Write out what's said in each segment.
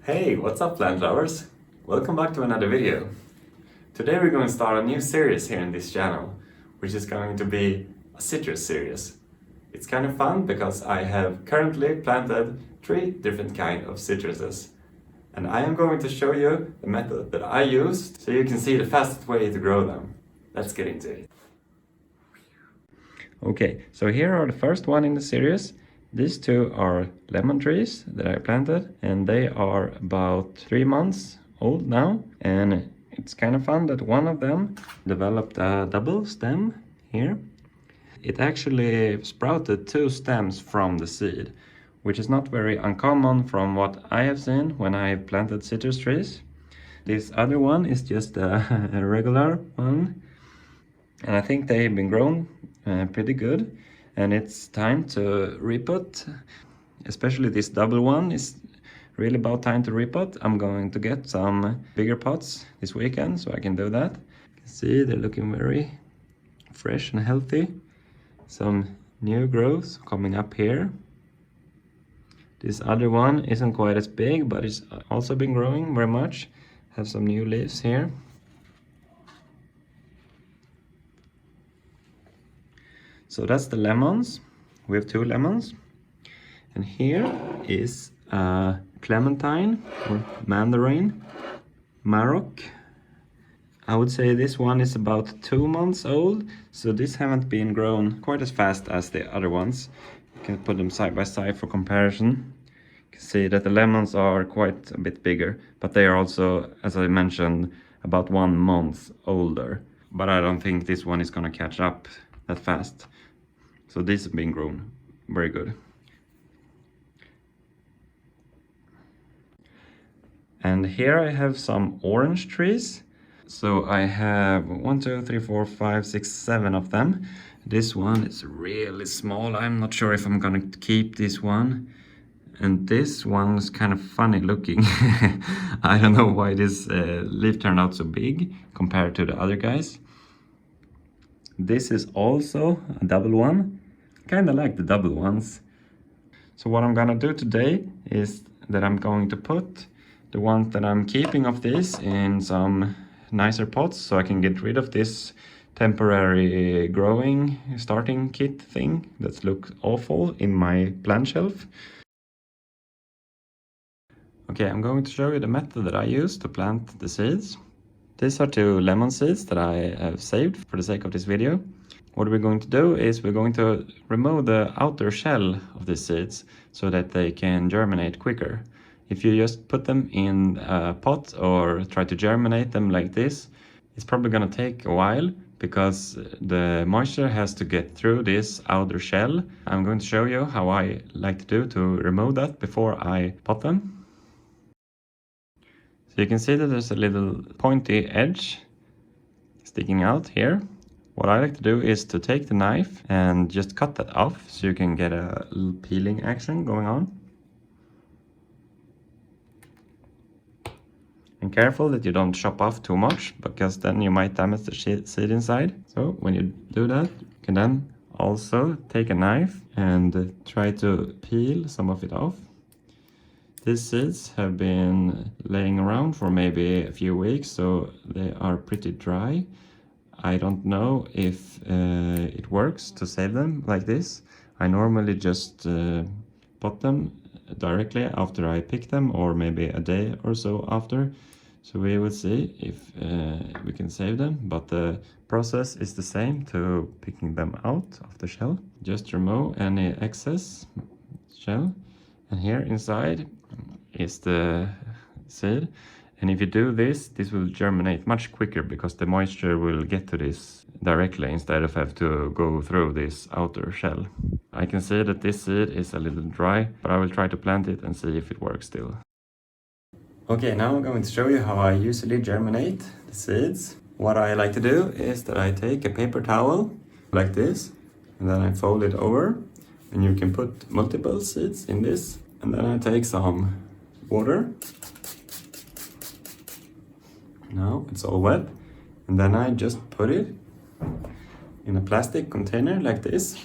Hey, what's up plant lovers? Welcome back to another video. Today we're going to start a new series here in this channel, which is going to be a citrus series. It's kind of fun because I have currently planted 3 different kinds of citruses. And I am going to show you the method that I used so you can see the fastest way to grow them. Let's get into it. Okay, so here are the first one in the series. These 2 are lemon trees that I planted, and they are about 3 months old now. And it's kind of fun that one of them developed a double stem here. It actually sprouted 2 stems from the seed, which is not very uncommon from what I have seen when I planted citrus trees. This other one is just a regular one, and I think they've been grown pretty good, and it's time to repot. Especially this double one is really about time to repot. I'm going to get some bigger pots this weekend so I can do that. You can see they're looking very fresh and healthy. Some new growths coming up here. This other one isn't quite as big, but it's also been growing very much. Have some new leaves here. So that's the lemons. We have 2 lemons. And here is a clementine or mandarin, Maroc. I would say this one is about 2 months old, so these haven't been grown quite as fast as the other ones. You can put them side by side for comparison. You can see that the lemons are quite a bit bigger, but they are also, as I mentioned, about 1 month older. But I don't think this one is gonna catch up that fast. So these have been grown very good. And here I have some orange trees. So I have 1, 2, 3, 4, 5, 6, 7 of them. This one is really small. I'm not sure if I'm gonna keep this one. And this one is kind of funny looking. I don't know why this leaf turned out so big compared to the other guys. This is also a double one. Kind of like the double ones. So what I'm gonna do today is that I'm going to put the ones that I'm keeping of these in some nicer pots so I can get rid of this temporary growing starting kit thing that looks awful in my plant shelf. Okay, I'm going to show you the method that I use to plant the seeds. These are 2 lemon seeds that I have saved for the sake of this video. What we're going to do is we're going to remove the outer shell of the seeds so that they can germinate quicker. If you just put them in a pot or try to germinate them like this, it's probably going to take a while because the moisture has to get through this outer shell. I'm going to show you how I like to do to remove that before I pot them. So you can see that there's a little pointy edge sticking out here. What I like to do is to take the knife and just cut that off so you can get a little peeling action going on. And careful that you don't chop off too much, because then you might damage the seed inside. So when you do that, you can then also take a knife and try to peel some of it off. These seeds have been laying around for maybe a few weeks, so they are pretty dry. I don't know if it works to save them like this. I normally just pot them directly after I pick them, or maybe a day or so after. So we will see if we can save them, but the process is the same to picking them out of the shell. Just remove any excess shell, and here inside is the seed. And if you do this, this will germinate much quicker because the moisture will get to this directly instead of have to go through this outer shell. I can see that this seed is a little dry, but I will try to plant it and see if it works still. Okay, now I'm going to show you how I usually germinate the seeds. What I like to do is that I take a paper towel like this, and then I fold it over, and you can put multiple seeds in this. And then I take some water. Now it's all wet, and then I just put it in a plastic container like this.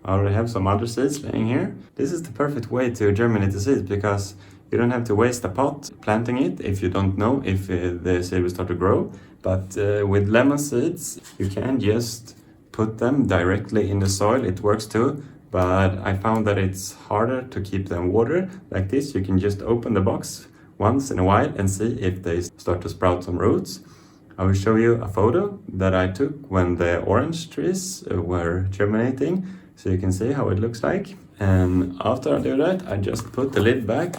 I already have some other seeds laying here. This is the perfect way to germinate the seeds because you don't have to waste a pot planting it if you don't know if the seed will start to grow. But with lemon seeds, you can just put them directly in the soil. It works too, but I found that it's harder to keep them water. Like this, you can just open the box once in a while and see if they start to sprout some roots. I will show you a photo that I took when the orange trees were germinating, so you can see how it looks like. And after I do that, I just put the lid back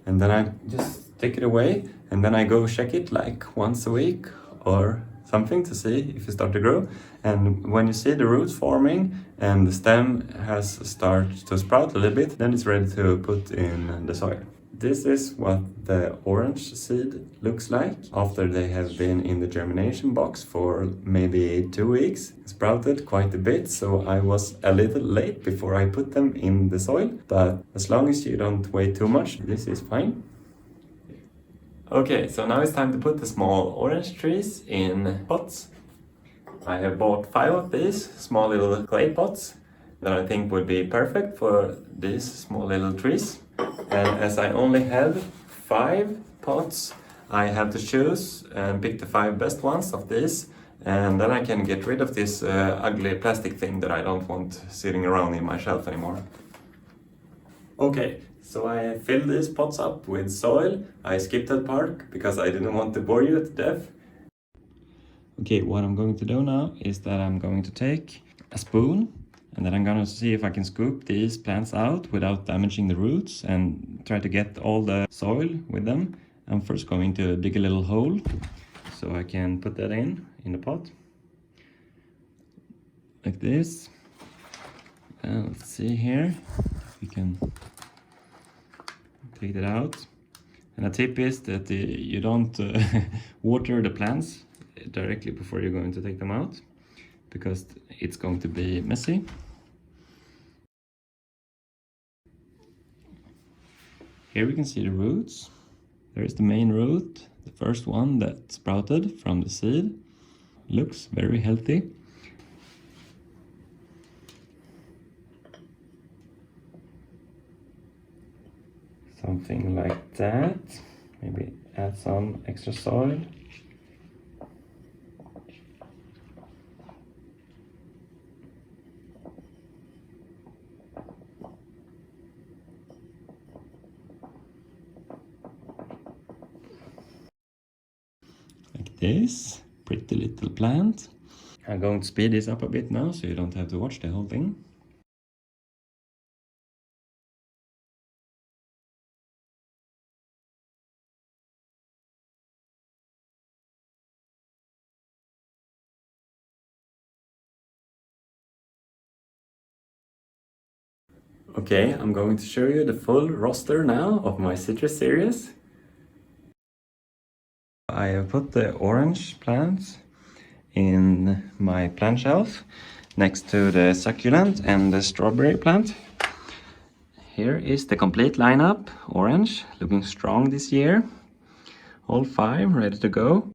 and then I just take it away, and then I go check it like once a week or something to see if it start to grow. And when you see the roots forming and the stem has started to sprout a little bit, then it's ready to put in the soil. This is what the orange seed looks like after they have been in the germination box for maybe 2 weeks. Sprouted quite a bit, so I was a little late before I put them in the soil, but as long as you don't wait too much, this is fine. Okay, so now it's time to put the small orange trees in pots. I have bought 5 of these small little clay pots that I think would be perfect for these small little trees. And as I only have 5 pots, I have to choose and pick the 5 best ones of these, and then I can get rid of this ugly plastic thing that I don't want sitting around in my shelf anymore. Okay, so I filled these pots up with soil. I skipped that part because I didn't want to bore you to death. Okay, what I'm going to do now is that I'm going to take a spoon and then I'm gonna see if I can scoop these plants out without damaging the roots and try to get all the soil with them. I'm first going to dig a little hole so I can put that in the pot. Like this. And let's see here. We can take that out. And a tip is that you don't water the plants directly before you're going to take them out, because it's going to be messy. Here we can see the roots. There is the main root, the first one that sprouted from the seed. Looks very healthy. Something like that. Maybe add some extra soil. Like this. Pretty little plant. I'm going to speed this up a bit now so you don't have to watch the whole thing. Okay, I'm going to show you the full roster now of my citrus series. I have put the orange plants in my plant shelf next to the succulent and the strawberry plant. Here is the complete lineup. Orange, looking strong this year. All 5 ready to go.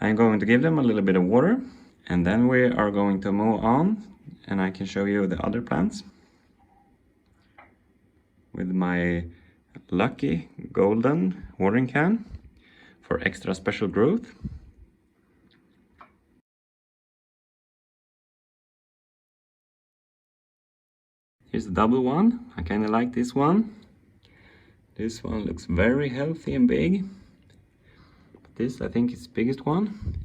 I'm going to give them a little bit of water, and then we are going to move on, and I can show you the other plants with my lucky golden watering can for extra special growth. Here's the double one. I kind of like this one. This one looks very healthy and big. But this, I think, is the biggest one.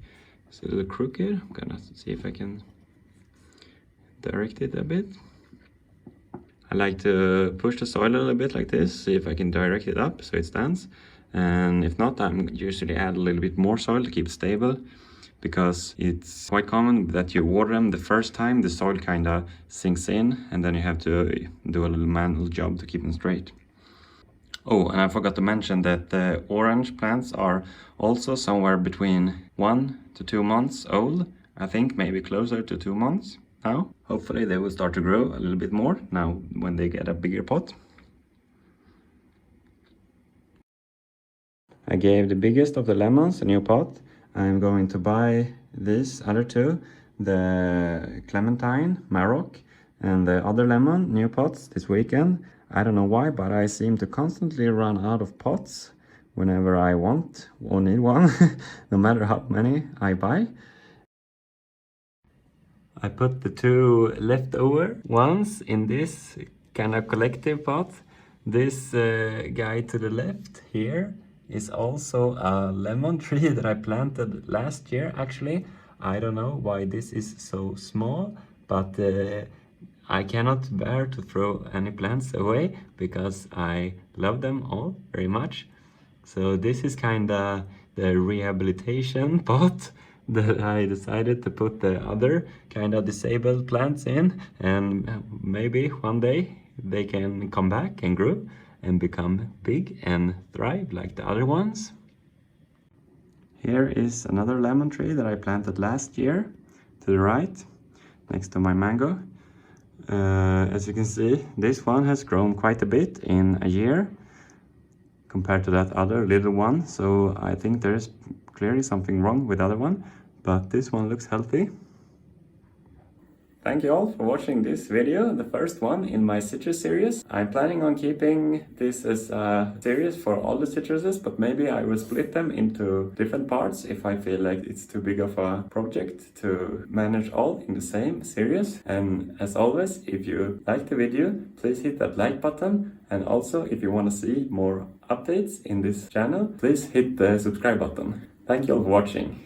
It's a little crooked. I'm gonna see if I can direct it a bit. I like to push the soil a little bit like this, see if I can direct it up so it stands. And if not, I'm usually add a little bit more soil to keep it stable, because it's quite common that you water them the first time, the soil kind of sinks in, and then you have to do a little manual job to keep them straight. Oh, and I forgot to mention that the orange plants are also somewhere between 1 to 2 months old. I think maybe closer to 2 months now. Hopefully they will start to grow a little bit more now when they get a bigger pot. I gave the biggest of the lemons a new pot. I'm going to buy these other 2 the clementine, Maroc, and the other lemon, new pots this weekend. I don't know why, but I seem to constantly run out of pots whenever I want or need one, no matter how many I buy. I put the two leftover ones in this kind of collective pot. This guy to the left here is also a lemon tree that I planted last year actually. I don't know why this is so small, but I cannot bear to throw any plants away because I love them all very much. So this is kinda the rehabilitation pot that I decided to put the other kind of disabled plants in, and maybe one day they can come back and grow and become big and thrive like the other ones. Here is another lemon tree that I planted last year to the right next to my mango. As you can see, this one has grown quite a bit in a year compared to that other little one, so I think there is clearly something wrong with the other one, but this one looks healthy. Thank you all for watching this video, the first one in my citrus series. I'm planning on keeping this as a series for all the citruses, but maybe I will split them into different parts if I feel like it's too big of a project to manage all in the same series. And as always, if you like the video, please hit that like button. And also, if you want to see more updates in this channel, please hit the subscribe button. Thank you all for watching.